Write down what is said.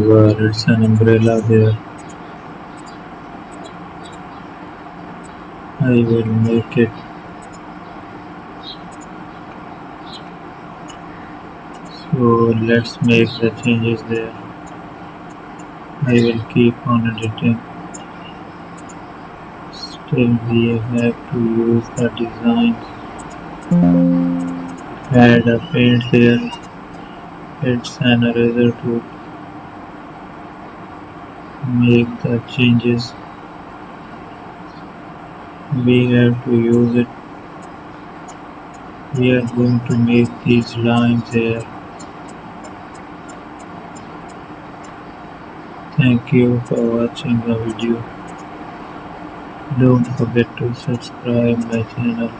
where it's an umbrella there. I will make it so. Let's make the changes there. I will keep on editing. Still we have to use the designs. Add a paint layer. It's an eraser tool. Make the changes. We have to use it. We are going to make these lines here. Thank you for watching the video. Don't forget to subscribe my channel.